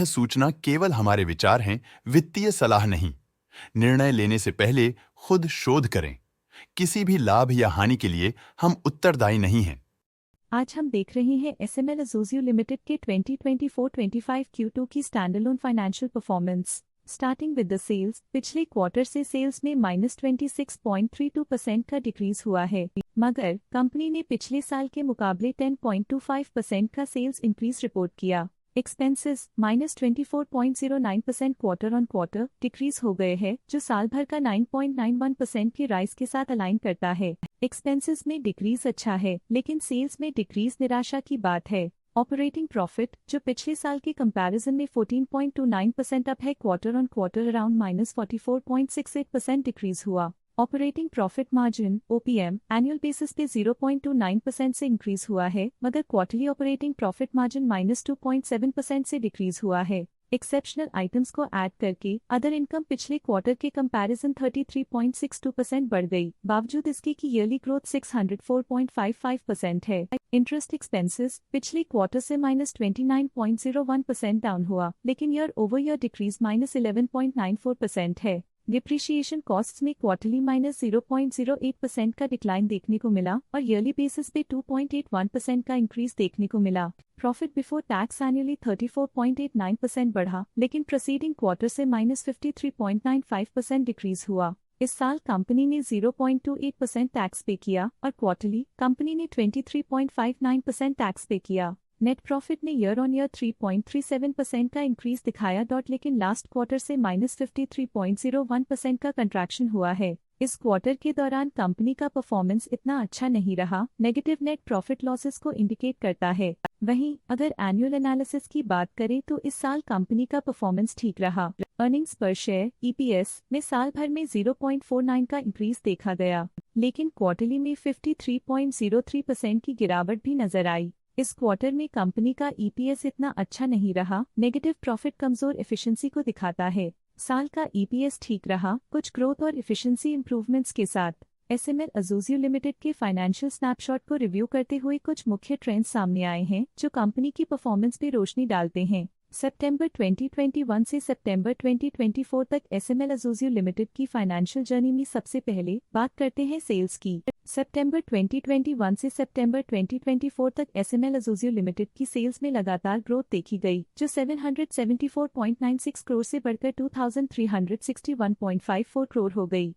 सूचना केवल हमारे विचार हैं, वित्तीय सलाह नहीं। निर्णय लेने से पहले खुद शोध करें। किसी भी लाभ या हानि के लिए हम उत्तरदायी नहीं हैं। आज हम देख रहे हैं एसएमएल अज़ोज़ियो लिमिटेड के 2024-25 Q2 की standalone financial performance. Starting with the sales, पिछले क्वार्टर से सेल्स में -26.32% का डिक्रीज हुआ है, मगर कंपनी ने पिछले साल के मुकाबले 10.25% का सेल्स इंक्रीज रिपोर्ट किया। Expenses -24.09% quarter on quarter decrease हो गए हैं, जो साल भर का 9.91% की राइज के साथ अलाइन करता है। एक्सपेंसेस में डिक्रीज अच्छा है, लेकिन सेल्स में डिक्रीज निराशा की बात है। ऑपरेटिंग प्रॉफिट, जो पिछले साल के कंपैरिजन में 14.29% अप है, quarter on quarter around -44.68% decrease हुआ। Operating profit margin OPM annual basis पे 0.29% से इंक्रीज हुआ है, मगर क्वार्टरली ऑपरेटिंग प्रॉफिट मार्जिन -2.7% से डिक्रीज हुआ है। एक्सेप्शनल आइटम्स को ऐड करके अदर इनकम पिछले क्वार्टर के कंपैरिजन 33.62% बढ़ गई, बावजूद इसके की ईयरली ग्रोथ 604.55% है। इंटरेस्ट एक्सपेंसेस पिछले क्वार्टर से -29.01% डाउन हुआ, लेकिन ईयर ओवर ईयर डिक्रीज -11.94% है। डिप्रिशिएशन कॉस्ट्स में क्वार्टरली -0.08% का डिक्लाइन देखने को मिला और ईयरली बेसिस पे 2.81% का इंक्रीज देखने को मिला। प्रॉफिट बिफोर टैक्स एनुअली 34.89% बढ़ा, लेकिन प्रीसीडिंग क्वार्टर से -53.95% डिक्रीज हुआ। इस साल कंपनी ने 0.28% टैक्स पे किया और क्वार्टरली कंपनी ने 23.59% टैक्स पे किया। नेट प्रॉफिट ने ईयर ऑन ईयर 3.37% का इंक्रीज दिखाया, लेकिन लास्ट क्वार्टर से -53.01% का कंट्रैक्शन हुआ है। इस क्वार्टर के दौरान कंपनी का परफॉर्मेंस इतना अच्छा नहीं रहा, नेगेटिव नेट प्रॉफिट लॉसेस को इंडिकेट करता है। वहीं अगर एनुअल एनालिसिस की बात करें तो इस साल कंपनी का परफॉर्मेंस ठीक रहा। अर्निंग्स पर शेयर EPS में साल भर में 0.49 का इंक्रीज देखा गया, लेकिन क्वार्टरली में 53.03% की गिरावट भी नजर आई। इस क्वार्टर में कंपनी का EPS इतना अच्छा नहीं रहा, नेगेटिव प्रॉफिट कमजोर एफिशिएंसी को दिखाता है। साल का EPS ठीक रहा, कुछ ग्रोथ और एफिशिएंसी इंप्रूवमेंट्स के साथ। एसएमएल अज़ोज़ियो लिमिटेड के फाइनेंशियल स्नैपशॉट को रिव्यू करते हुए कुछ मुख्य ट्रेंड्स सामने आए हैं, जो कंपनी की परफॉर्मेंस पे रोशनी डालते हैं। सितंबर 2021 से सितंबर 2024 तक एसएमएल अज़ोज़ियो लिमिटेड की फाइनेंशियल जर्नी में सबसे पहले बात करते हैं सेल्स की। सितंबर 2021 से सितंबर 2024 तक एसएमएल अज़ोज़ियो लिमिटेड की सेल्स में लगातार ग्रोथ देखी गई, जो 774.96 करोड़ से बढ़कर 2361.54 करोड़ हो गई।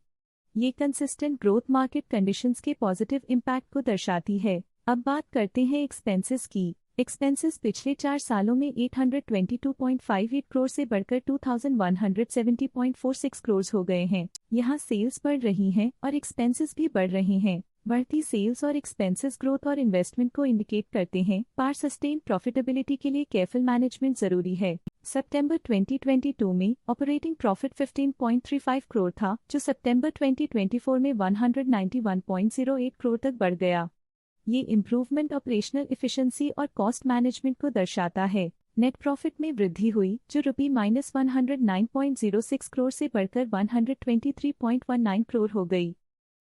ये कंसिस्टेंट ग्रोथ मार्केट कंडीशंस के पॉजिटिव इम्पैक्ट को दर्शाती है। अब बात करते हैं एक्सपेंसेस की। एक्सपेंसेस पिछले 4 सालों में 822.58 करोड़ से बढ़कर 2170.46 करोड़ हो गए हैं। यहाँ सेल्स बढ़ रही हैं और एक्सपेंसेस भी बढ़ रहे हैं। बढ़ती सेल्स और एक्सपेंसेस ग्रोथ और इन्वेस्टमेंट को इंडिकेट करते हैं, पर सस्टेन प्रॉफिटेबिलिटी के लिए केयरफुल मैनेजमेंट जरूरी है। सितंबर 2022 में ऑपरेटिंग प्रॉफिट 15.35 करोड़ था, जो सितंबर 2024 में 191.08 करोड़ तक बढ़ गया। ये इम्प्रूवमेंट ऑपरेशनल एफिशिएंसी और कॉस्ट मैनेजमेंट को दर्शाता है। नेट प्रॉफिट में वृद्धि हुई, जो ₹109.06 करोड़ से बढ़कर 123.19 करोड़ हो गई।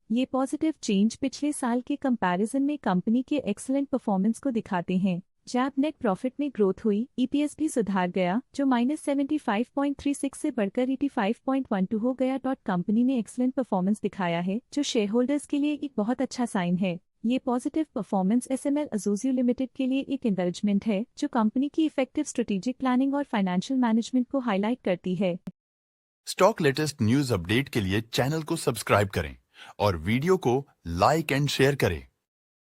ये पॉजिटिव चेंज पिछले साल के कंपैरिजन में कंपनी के एक्सीलेंट परफॉर्मेंस को दिखाते हैं। जैब नेट प्रॉफिट में ग्रोथ हुई, EPS भी सुधार गया, जो -75.36 से बढ़कर 85.12 हो गया। कंपनी ने एक्सीलेंट परफॉर्मेंस दिखाया है, जो शेयरहोल्डर्स के लिए एक बहुत अच्छा साइन है। ये पॉजिटिव परफॉर्मेंस एसएमएल अज़ोज़ियो लिमिटेड के लिए एक एनकरेजमेंट है, जो कंपनी की इफेक्टिव स्ट्रेटेजिक प्लानिंग और फाइनेंशियल मैनेजमेंट को हाईलाइट करती है। स्टॉक लेटेस्ट न्यूज अपडेट के लिए चैनल को सब्सक्राइब करें और वीडियो को लाइक एंड शेयर करें।